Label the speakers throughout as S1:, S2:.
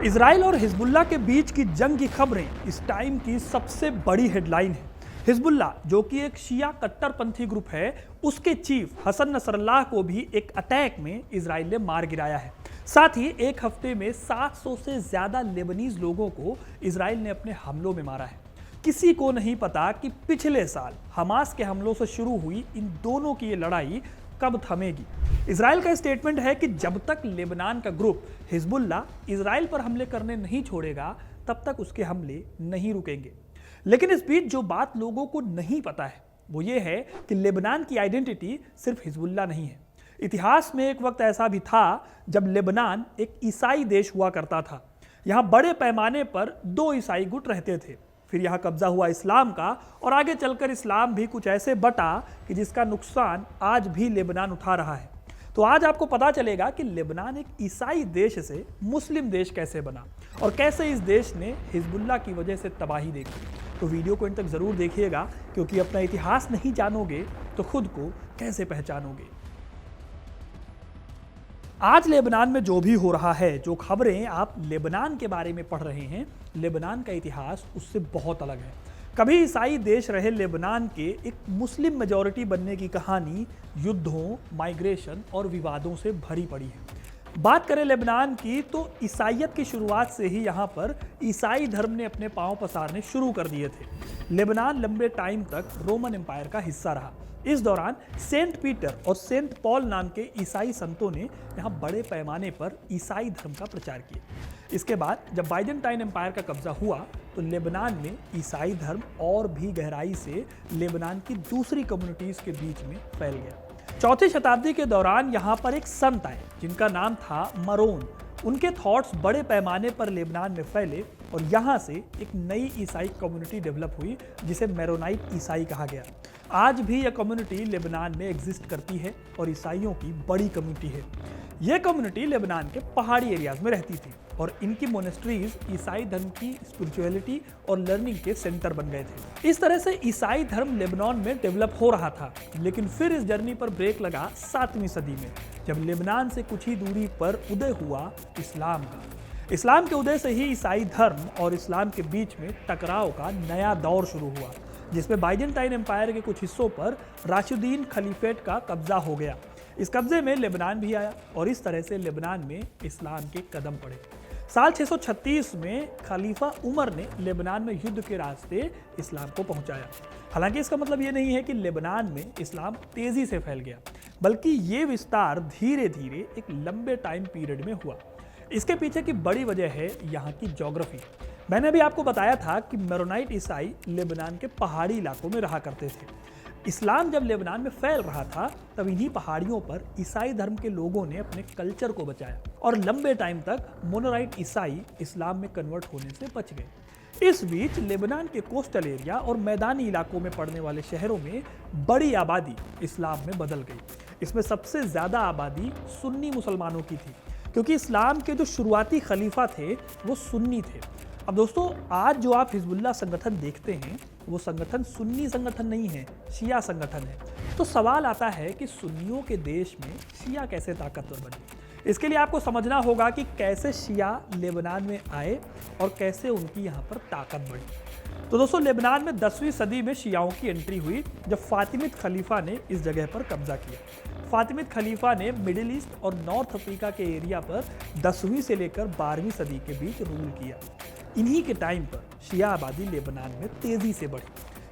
S1: Israel और Hezbollah के बीच की जंग की खबरें इस टाइम की सबसे बड़ी हेडलाइन है। हिजबुल्लाह, जो कि एक शिया कट्टरपंथी ग्रुप है, उसके चीफ हसन नसरल्लाह को भी एक अटैक में इजराइल ने मार गिराया है। साथ ही एक हफ्ते में 700 से ज्यादा लेबनीज लोगों को इजराइल ने अपने हमलों में मारा है। किसी को नहीं पता कि पिछले साल हमास के हमलों से शुरू हुई इन दोनों की ये लड़ाई कब थमेगी। इजराइल का स्टेटमेंट है कि जब तक लेबनान का ग्रुप हिजबुल्लाह इजराइल पर हमले करने नहीं छोड़ेगा, तब तक उसके हमले नहीं रुकेंगे। लेकिन इस बीच जो बात लोगों को नहीं पता है वो ये है कि लेबनान की आइडेंटिटी सिर्फ हिजबुल्लाह नहीं है। इतिहास में एक वक्त ऐसा भी था जब लेबनान एक ईसाई देश हुआ करता था। यहाँ बड़े पैमाने पर 2 ईसाई गुट रहते थे। फिर यहाँ कब्जा हुआ इस्लाम का और आगे चलकर इस्लाम भी कुछ ऐसे बटा कि जिसका नुकसान आज भी लेबनान उठा रहा है। तो आज आपको पता चलेगा कि लेबनान एक ईसाई देश से मुस्लिम देश कैसे बना और कैसे इस देश ने हिजबुल्लाह की वजह से तबाही देखी। तो वीडियो को इन तक जरूर देखिएगा, क्योंकि अपना इतिहास नहीं जानोगे तो खुद को कैसे पहचानोगे। आज लेबनान में जो भी हो रहा है, जो खबरें आप लेबनान के बारे में पढ़ रहे हैं, लेबनान का इतिहास उससे बहुत अलग है। कभी ईसाई देश रहे लेबनान के एक मुस्लिम मेजॉरिटी बनने की कहानी युद्धों, माइग्रेशन और विवादों से भरी पड़ी है। बात करें लेबनान की, तो ईसाइयत की शुरुआत से ही यहाँ पर ईसाई धर्म ने अपने पांव पसारने शुरू कर दिए थे। लेबनान लंबे टाइम तक रोमन एम्पायर का हिस्सा रहा। इस दौरान सेंट पीटर और सेंट पॉल नाम के ईसाई संतों ने यहाँ बड़े पैमाने पर ईसाई धर्म का प्रचार किया। इसके बाद जब बाइजेंटाइन एम्पायर का कब्जा हुआ तो लेबनान में ईसाई धर्म और भी गहराई से लेबनान की दूसरी कम्युनिटीज के बीच में फैल गया। 4वीं शताब्दी के दौरान यहाँ पर एक संत आए जिनका नाम था मरोन। उनके थॉट्स बड़े पैमाने पर लेबनान में फैले और यहाँ से एक नई ईसाई कम्युनिटी डेवलप हुई जिसे मेरोनाइट ईसाई कहा गया। आज भी यह कम्युनिटी लेबनान में एग्जिस्ट करती है और ईसाइयों की बड़ी कम्युनिटी है। यह कम्युनिटी लेबनान के पहाड़ी एरियाज में रहती थी और इनकी मोनेस्ट्रीज ईसाई धर्म की स्पिरिचुअलिटी और लर्निंग के सेंटर बन गए थे। इस तरह से ईसाई धर्म लेबनान में डेवलप हो रहा था। लेकिन फिर इस जर्नी पर ब्रेक लगा 7वीं सदी में, जब लेबनान से कुछ ही दूरी पर उदय हुआ इस्लाम का। इस्लाम के उदय से ही ईसाई धर्म और इस्लाम के बीच में टकराव का नया दौर शुरू हुआ, जिसमें बाइजेंटाइन एम्पायर के कुछ हिस्सों पर राशिदीन खलीफेट का कब्जा हो गया। इस कब्जे में लेबनान भी आया और इस तरह से लेबनान में इस्लाम के कदम पड़े। साल 636 में खलीफा उमर ने लेबनान में युद्ध के रास्ते इस्लाम को पहुंचाया। हालांकि इसका मतलब ये नहीं है कि लेबनान में इस्लाम तेजी से फैल गया, बल्कि ये विस्तार धीरे धीरे एक लंबे टाइम पीरियड में हुआ। इसके पीछे की बड़ी वजह है यहाँ की ज्योग्राफी। मैंने अभी आपको बताया था कि मेरोनाइट ईसाई लेबनान के पहाड़ी इलाकों में रहा करते थे। इस्लाम जब लेबनान में फैल रहा था तब इन्हीं पहाड़ियों पर ईसाई धर्म के लोगों ने अपने कल्चर को बचाया और लंबे टाइम तक मोनोराइट ईसाई इस्लाम में कन्वर्ट होने से बच गए। इस बीच लेबनान के कोस्टल एरिया और मैदानी इलाकों में पड़ने वाले शहरों में बड़ी आबादी इस्लाम में बदल गई। इसमें सबसे ज्यादा आबादी सुन्नी मुसलमानों की थी, क्योंकि इस्लाम के जो शुरुआती खलीफा थे वो सुन्नी थे। अब दोस्तों, आज जो आप हिजबुल्लाह संगठन देखते हैं वो संगठन सुन्नी संगठन नहीं है, शिया संगठन है। तो सवाल आता है कि सुन्नियों के देश में शिया कैसे ताकतवर बने। इसके लिए आपको समझना होगा कि कैसे शिया लेबनान में आए और कैसे उनकी यहाँ पर ताकत बढ़ी। तो दोस्तों, लेबनान में 10वीं सदी में शियाओं की एंट्री हुई जब फातिमिद खलीफा ने इस जगह पर कब्जा किया। फातिमिद खलीफा ने मिडिल ईस्ट और नॉर्थ अफ्रीका के एरिया पर 10वीं से लेकर 12वीं सदी के बीच रूल किया। इन्हीं के टाइम पर शिया आबादी लेबनान में तेजी से बढ़ी,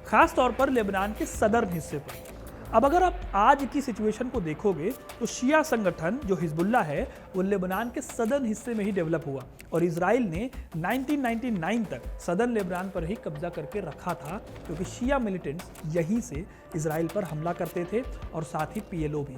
S1: खास तौर पर लेबनान के सदर्न हिस्से पर। अब अगर आप आज की सिचुएशन को देखोगे तो शिया संगठन जो हिजबुल्लाह है वो लेबनान के सदर्न हिस्से में ही डेवलप हुआ और इजराइल ने 1999 तक सदर्न लेबनान पर ही कब्जा करके रखा था, क्योंकि शिया मिलिटेंट्स यहीं से इजराइल पर हमला करते थे और साथ ही PLO भी।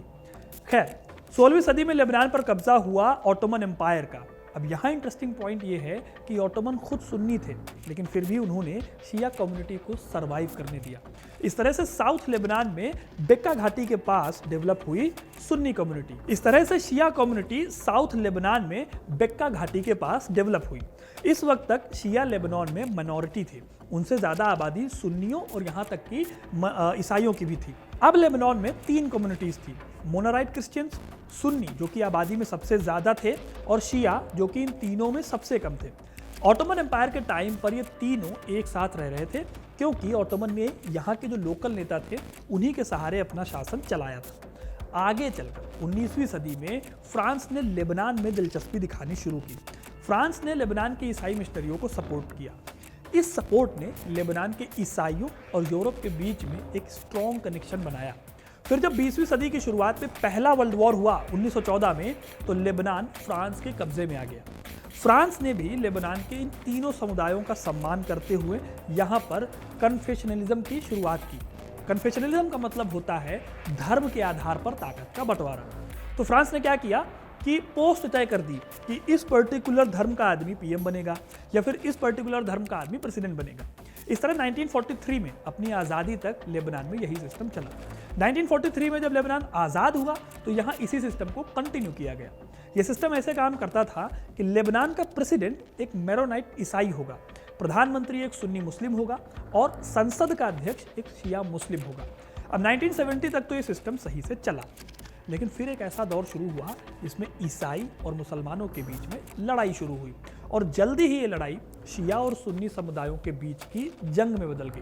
S1: खैर, 16वीं सदी में लेबनान पर कब्जा हुआ ऑटोमन एम्पायर का। अब यहाँ इंटरेस्टिंग पॉइंट ये है कि ऑटोमन खुद सुन्नी थे, लेकिन फिर भी उन्होंने शिया कम्युनिटी को सरवाइव करने दिया। इस तरह से साउथ लेबनान में बेक्का घाटी के पास डेवलप हुई सुन्नी कम्युनिटी। इस तरह से शिया कम्युनिटी साउथ लेबनान में बेक्का घाटी के पास डेवलप हुई। इस वक्त तक शिया लेबनान में माइनॉरिटी थी, उनसे ज्यादा आबादी सुन्नियों और यहाँ तक कि ईसाइयों की भी थी। अब लेबनान में 3 कम्युनिटीज थी, मोनोराइट क्रिश्चियंस, सुन्नी जो कि आबादी में सबसे ज़्यादा थे और शिया जो कि इन तीनों में सबसे कम थे। ऑटोमन एम्पायर के टाइम पर ये तीनों एक साथ रह रहे थे क्योंकि ऑटोमन ने यहाँ के जो लोकल नेता थे उन्हीं के सहारे अपना शासन चलाया था। आगे चलकर 19वीं सदी में फ्रांस ने लेबनान में दिलचस्पी दिखानी शुरू की। फ्रांस ने लेबनान के ईसाई मिशनरियों को सपोर्ट किया। इस सपोर्ट ने लेबनान के ईसाइयों और यूरोप के बीच में एक स्ट्रॉन्ग कनेक्शन बनाया। फिर जब 20वीं सदी की शुरुआत में पहला वर्ल्ड वॉर हुआ 1914 में, तो लेबनान फ्रांस के कब्जे में आ गया। फ्रांस ने भी लेबनान के इन तीनों समुदायों का सम्मान करते हुए यहाँ पर कन्फेशनलिज्म की शुरुआत की। कन्फेशनलिज्म का मतलब होता है धर्म के आधार पर ताकत का बंटवारा। तो फ्रांस ने क्या किया कि पोस्ट तय कर दी कि इस पर्टिकुलर धर्म का आदमी पीएम बनेगा या फिर इस पर्टिकुलर धर्म का आदमी प्रेसिडेंट बनेगा। इस तरह 1943 में अपनी आज़ादी तक लेबनान में यही सिस्टम चला। 1943 में जब लेबनान आज़ाद हुआ तो यहाँ इसी सिस्टम को कंटिन्यू किया गया। यह सिस्टम ऐसे काम करता था कि लेबनान का प्रेसिडेंट एक मेरोनाइट ईसाई होगा, प्रधानमंत्री एक सुन्नी मुस्लिम होगा और संसद का अध्यक्ष एक शिया मुस्लिम होगा। अब 1970 तक तो ये सिस्टम सही से चला, लेकिन फिर एक ऐसा दौर शुरू हुआ जिसमें ईसाई और मुसलमानों के बीच में लड़ाई शुरू हुई और जल्दी ही ये लड़ाई शिया और सुन्नी समुदायों के बीच की जंग में बदल गई।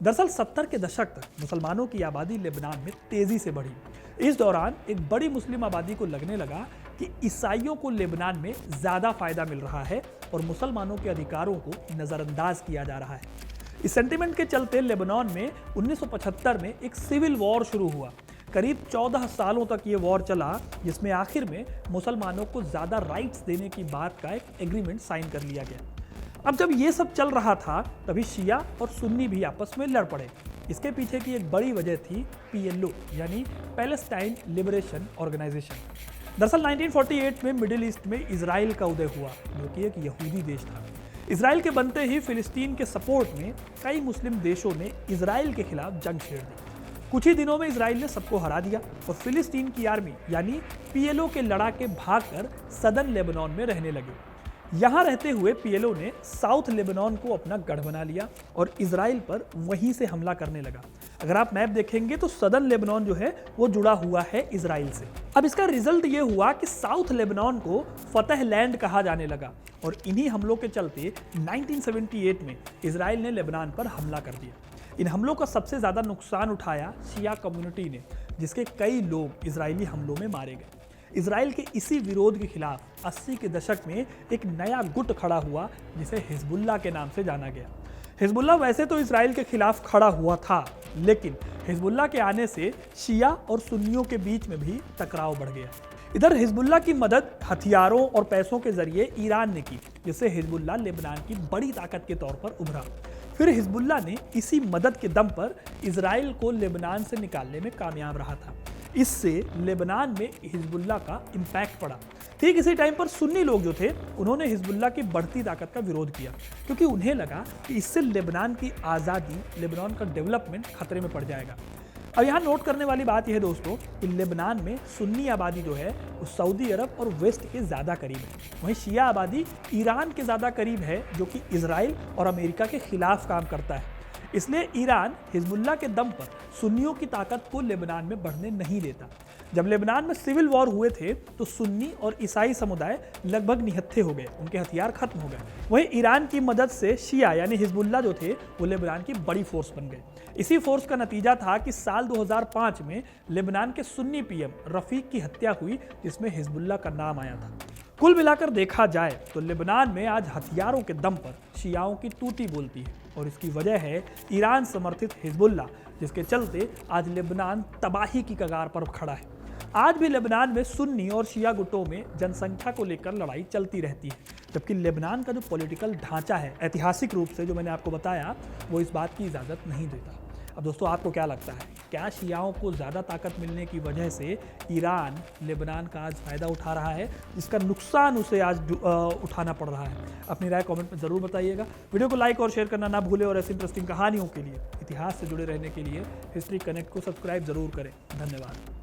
S1: दरअसल 70 के दशक तक मुसलमानों की आबादी लेबनान में तेजी से बढ़ी। इस दौरान एक बड़ी मुस्लिम आबादी को लगने लगा कि ईसाइयों को लेबनान में ज़्यादा फायदा मिल रहा है और मुसलमानों के अधिकारों को नज़रअंदाज किया जा रहा है। इस सेंटिमेंट के चलते लेबनान में 1975 में एक सिविल वॉर शुरू हुआ। करीब 14 सालों तक ये वॉर चला, जिसमें आखिर में मुसलमानों को ज़्यादा राइट्स देने की बात का एक एग्रीमेंट साइन कर लिया गया। अब जब ये सब चल रहा था तभी शिया और सुन्नी भी आपस में लड़ पड़े। इसके पीछे की एक बड़ी वजह थी PLO यानी पैलेस्टाइन लिबरेशन ऑर्गेनाइजेशन। दरअसल 1948 में मिडिल ईस्ट में इजराइल का उदय हुआ जो कि एक यहूदी देश था। इजराइल के बनते ही फिलिस्तीन के सपोर्ट में कई मुस्लिम देशों ने इजराइल के खिलाफ जंग छेड़ दी। कुछ ही दिनों में इजराइल ने सबको हरा दिया और फिलिस्तीन की आर्मी यानी PLO के लड़ाके भागकर सदर्न लेबनान में रहने लगे। यहाँ रहते हुए PLO ने साउथ लेबनान को अपना गढ़ बना लिया और इजराइल पर वहीं से हमला करने लगा। अगर आप मैप देखेंगे तो सदर्न लेबनान जो है वो जुड़ा हुआ है इजराइल से। अब इसका रिजल्ट ये हुआ कि साउथ लेबनान को फतह लैंड कहा जाने लगा और इन्हीं हमलों के चलते 1978 में इजराइल ने लेबनान पर हमला कर दिया। इन हमलों का सबसे ज़्यादा नुकसान उठाया शिया कम्युनिटी ने, जिसके कई लोग इजरायली हमलों में मारे गए। इजराइल के इसी विरोध के खिलाफ 80 के दशक में एक नया गुट खड़ा हुआ जिसे हिजबुल्लाह के नाम से जाना गया। हिजबुल्लाह वैसे तो इजराइल के खिलाफ खड़ा हुआ था, लेकिन हिजबुल्लाह के आने से शिया और सुन्नियों के बीच में भी टकराव बढ़ गया। इधर हिजबुल्लाह की मदद हथियारों और पैसों के जरिए ईरान ने की, जिससे हिजबुल्लाह लेबनान की बड़ी ताकत के तौर पर उभरा। फिर हिजबुल्लाह ने इसी मदद के दम पर इजराइल को लेबनान से निकालने में कामयाब रहा था। इससे लेबनान में हिजबुल्लाह का इम्पैक्ट पड़ा। ठीक इसी टाइम पर सुन्नी लोग जो थे उन्होंने हिजबुल्लाह की बढ़ती ताकत का विरोध किया, क्योंकि उन्हें लगा कि इससे लेबनान की आज़ादी, लेबनान का डेवलपमेंट खतरे में पड़ जाएगा। अब यहाँ नोट करने वाली बात यह है दोस्तों कि लेबनान में सुन्नी आबादी जो है वो सऊदी अरब और वेस्ट के ज़्यादा करीब है, वहीं शिया आबादी ईरान के ज़्यादा करीब है जो कि इजराइल और अमेरिका के खिलाफ काम करता है। इसलिए ईरान हिजबुल्लाह के दम पर सुन्नियों की ताकत को लेबनान में बढ़ने नहीं देता। जब लेबनान में सिविल वॉर हुए थे तो सुन्नी और ईसाई समुदाय लगभग निहत्थे हो गए, उनके हथियार खत्म हो गए। वहीं ईरान की मदद से शिया यानी हिजबुल्लाह जो थे वो लेबनान की बड़ी फोर्स बन गए। इसी फोर्स का नतीजा था कि साल 2005 में लेबनान के सुन्नी पीएम रफीक की हत्या हुई, जिसमें हिजबुल्लाह का नाम आया था। कुल मिलाकर देखा जाए तो लेबनान में आज हथियारों के दम पर शियाओं की टूटी बोलती है और इसकी वजह है ईरान समर्थित हिजबुल्लाह, जिसके चलते आज लेबनान तबाही की कगार पर खड़ा है। आज भी लेबनान में सुन्नी और शिया गुटों में जनसंख्या को लेकर लड़ाई चलती रहती है, जबकि लेबनान का जो पॉलिटिकल ढांचा है ऐतिहासिक रूप से जो मैंने आपको बताया वो इस बात की इजाज़त नहीं देता। अब दोस्तों आपको क्या लगता है, क्या शियाओं को ज़्यादा ताकत मिलने की वजह से ईरान लेबनान का आज फ़ायदा उठा रहा है, जिसका नुकसान उसे आज उठाना पड़ रहा है? अपनी राय कमेंट में ज़रूर बताइएगा। वीडियो को लाइक और शेयर करना ना भूलें और ऐसी इंटरेस्टिंग कहानियों के लिए, इतिहास से जुड़े रहने के लिए हिस्ट्री कनेक्ट को सब्सक्राइब ज़रूर करें। धन्यवाद।